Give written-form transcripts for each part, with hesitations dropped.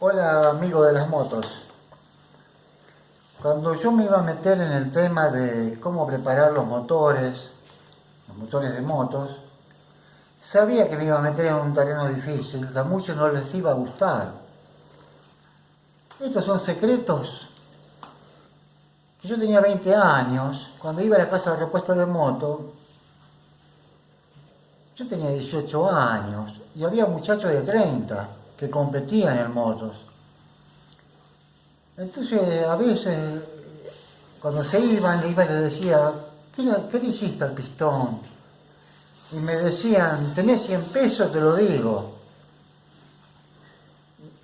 Hola amigo de las motos. Cuando yo me iba a meter en el tema de cómo preparar los motores de motos, sabía que me iba a meter en un terreno difícil, que a muchos no les iba a gustar. Estos son secretos que yo tenía 20 años, cuando iba a la casa de repuesto de moto, yo tenía 18 años y había muchachos de 30 que competían en motos. Entonces, a veces, cuando se iban, le decía, ¿qué le hiciste al pistón? Y me decían, ¿tenés 100 pesos? Te lo digo.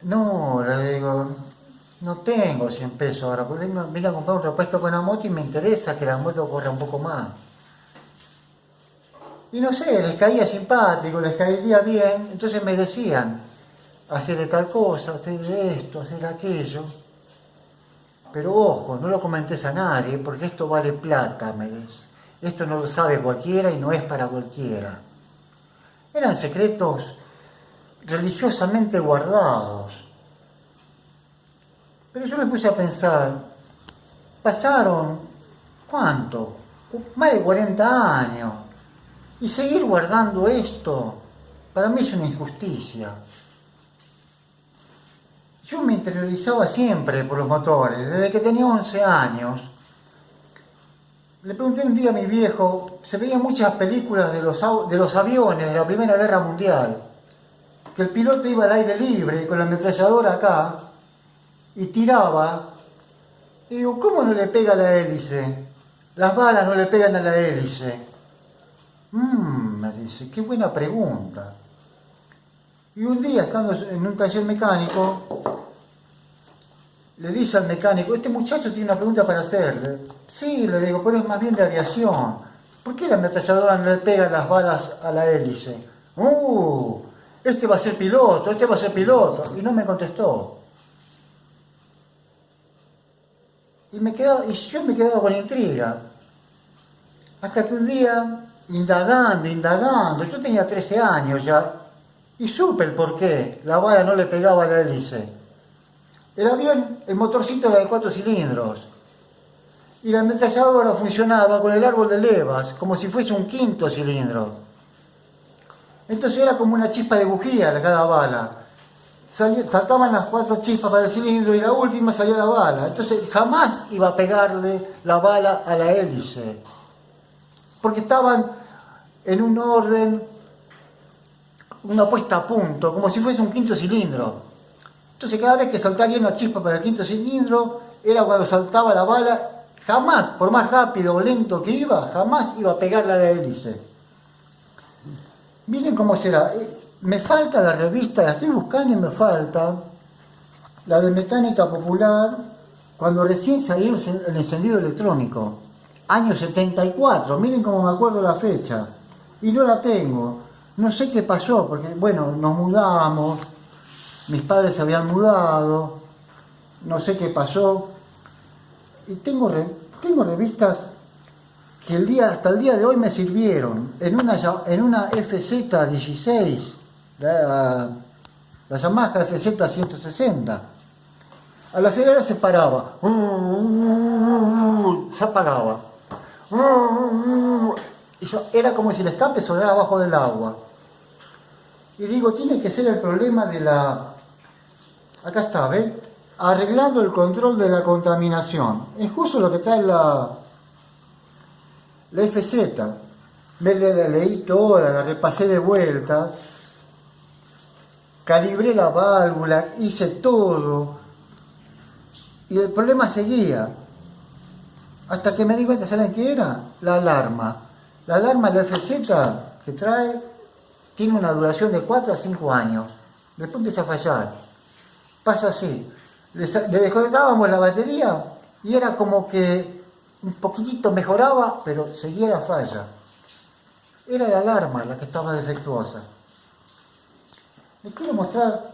No, le digo, no tengo 100 pesos ahora, porque vine a comprar un repuesto con una moto y me interesa que la moto corra un poco más. Y no sé, les caía simpático, les caía bien, entonces me decían, hacer de tal cosa, hacer de esto, hacer de aquello. Pero ojo, no lo comentes a nadie, porque esto vale plata, me dice. Esto no lo sabe cualquiera y no es para cualquiera. Eran secretos religiosamente guardados. Pero yo me puse a pensar, pasaron, ¿cuánto? Más de 40 años. Y seguir guardando esto, para mí es una injusticia. Yo me interiorizaba siempre por los motores, desde que tenía 11 años. Le pregunté un día a mi viejo, se veían muchas películas de los aviones de la Primera Guerra Mundial, que el piloto iba al aire libre con la ametralladora acá y tiraba. Y digo, ¿cómo no le pega a la hélice? Las balas no le pegan a la hélice. Me dice, qué buena pregunta. Y un día, estando en un taller mecánico, le dice al mecánico, este muchacho tiene una pregunta para hacerle. Sí, le digo, pero es más bien de aviación. ¿Por qué la ametralladora no le pega las balas a la hélice? Este va a ser piloto, este va a ser piloto. Y no me contestó. Y yo me quedaba con intriga. Hasta que un día, indagando, yo tenía 13 años ya, y supe el por qué la bala no le pegaba a la hélice. El avión, el motorcito era de 4 cilindros, y la ametralladora funcionaba con el árbol de levas, como si fuese un 5.º cilindro. Entonces era como una chispa de bujía de cada bala. Saltaban las 4 chispas para el cilindro y la última salía la bala. Entonces jamás iba a pegarle la bala a la hélice, porque estaban en un orden, una puesta a punto, como si fuese un 5.º cilindro. Entonces cada vez que saltaba una chispa para el 5.º cilindro, era cuando saltaba la bala, jamás, por más rápido o lento que iba, jamás iba a pegarle a la hélice. Miren cómo será. Me falta la revista, la estoy buscando y me falta, la de Mecánica Popular, cuando recién salió el encendido electrónico. Año 74, miren cómo me acuerdo la fecha. Y no la tengo. No sé qué pasó, porque bueno, nos mudamos, mis padres se habían mudado, no sé qué pasó. Y tengo revistas que hasta el día de hoy me sirvieron. En una FZ16, la Yamaha FZ160. Al acelerar se paraba, se apagaba. Y era como si el escape sonara abajo del agua. Y digo, tiene que ser el problema de la... Acá está, ¿ven? Arreglando el control de la contaminación. Es justo lo que trae la FZ. Me la leí toda, la repasé de vuelta, calibré la válvula, hice todo. Y el problema seguía. Hasta que me di cuenta, ¿saben qué era? La alarma. La alarma de la FZ que trae tiene una duración de 4 a 5 años. Después empieza a fallar. Pasa así. Le desconectábamos la batería y era como que un poquitito mejoraba, pero seguía la falla. Era la alarma la que estaba defectuosa. Les quiero mostrar,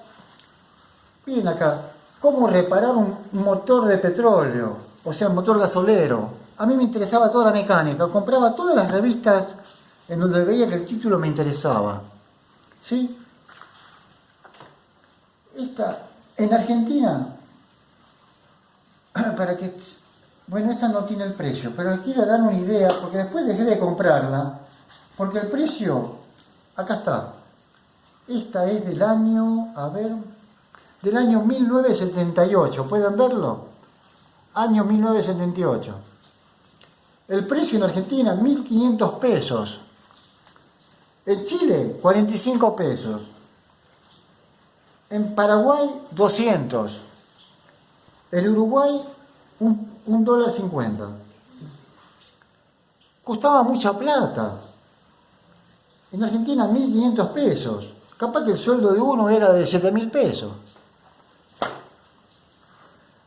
miren acá, cómo reparar un motor de petróleo, o sea, un motor gasolero. A mí me interesaba toda la mecánica, compraba todas las revistas en donde veía que el título me interesaba. ¿Sí? Esta En Argentina, para que, bueno, esta no tiene el precio, pero les quiero dar una idea, porque después dejé de comprarla, porque el precio, acá está, esta es del año, a ver, del año 1978, ¿pueden verlo? Año 1978. El precio en Argentina, 1.500 pesos. En Chile, 45 pesos. En Paraguay, 200. En Uruguay, un dólar 50. Costaba mucha plata. En Argentina, 1.500 pesos. Capaz que el sueldo de uno era de 7.000 pesos.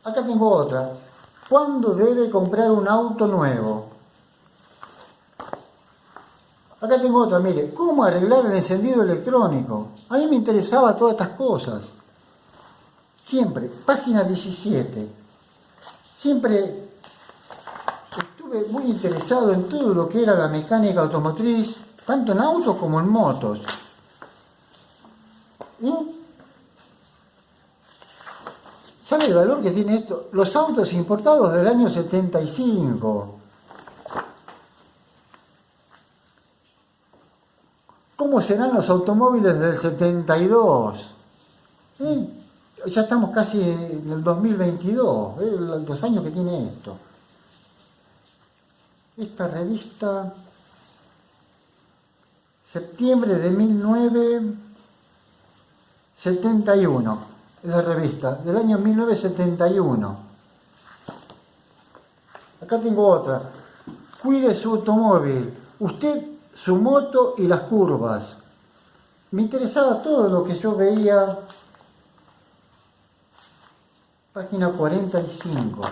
Acá tengo otra. ¿Cuándo debe comprar un auto nuevo? Acá tengo otra, mire, ¿cómo arreglar el encendido electrónico? A mí me interesaba todas estas cosas. Siempre, página 17. Siempre estuve muy interesado en todo lo que era la mecánica automotriz, tanto en autos como en motos. ¿Sabe el valor que tiene esto? Los autos importados del año 75. ¿Cómo serán los automóviles del 72? Ya estamos casi en el 2022, los años que tiene esto. Esta revista, septiembre de 1971, es la revista, del año 1971. Acá tengo otra. Cuide su automóvil, usted, su moto y las curvas. Me interesaba todo lo que yo veía. Página 45.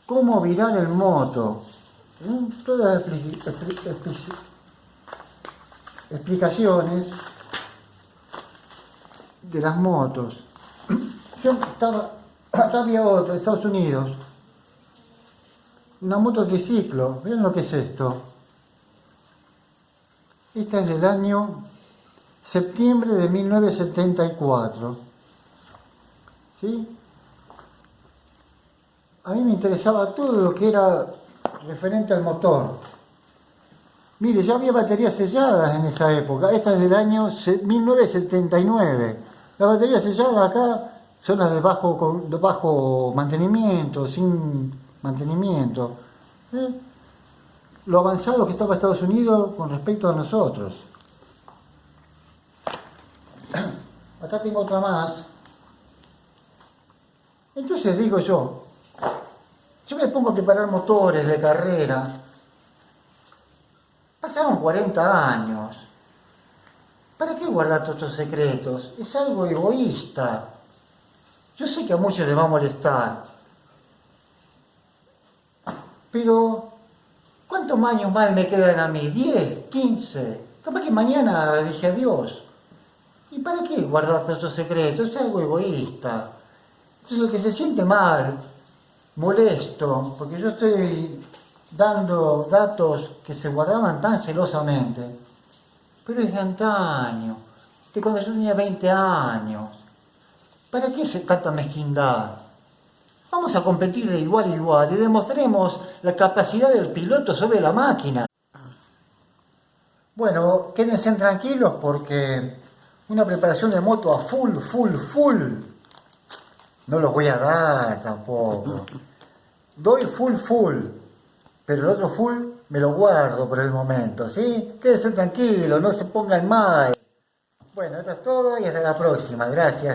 ¿Cómo virar el moto? Todas las explicaciones de las motos. Acá había otra, Estados Unidos. Una moto triciclo. Miren lo que es esto. Esta es del año septiembre de 1974. ¿Sí? A mí me interesaba todo lo que era referente al motor. Mire, ya había baterías selladas en esa época. Esta es del año 1979. Las baterías selladas acá son las de bajo mantenimiento, sin mantenimiento. Lo avanzado que estaba Estados Unidos con respecto a nosotros. Acá tengo otra más. Entonces digo yo me pongo a preparar motores de carrera. Pasaron 40 años. ¿Para qué guardar todos estos secretos? Es algo egoísta. Yo sé que a muchos les va a molestar. Pero, ¿cuántos años más me quedan a mí? ¿10? ¿15? Capaz que mañana dije adiós. ¿Y para qué guardar todos estos secretos? Es algo egoísta. Entonces el que se siente mal, molesto, porque yo estoy dando datos que se guardaban tan celosamente, pero es de antaño, de cuando yo tenía 20 años. ¿Para qué tanta mezquindad? Vamos a competir de igual a igual y demostremos la capacidad del piloto sobre la máquina. Bueno, quédense tranquilos porque una preparación de moto a full, no los voy a dar tampoco. Doy full, pero el otro full me lo guardo por el momento, ¿sí? Quédense tranquilos, no se pongan mal. Bueno, esto es todo y hasta la próxima. Gracias.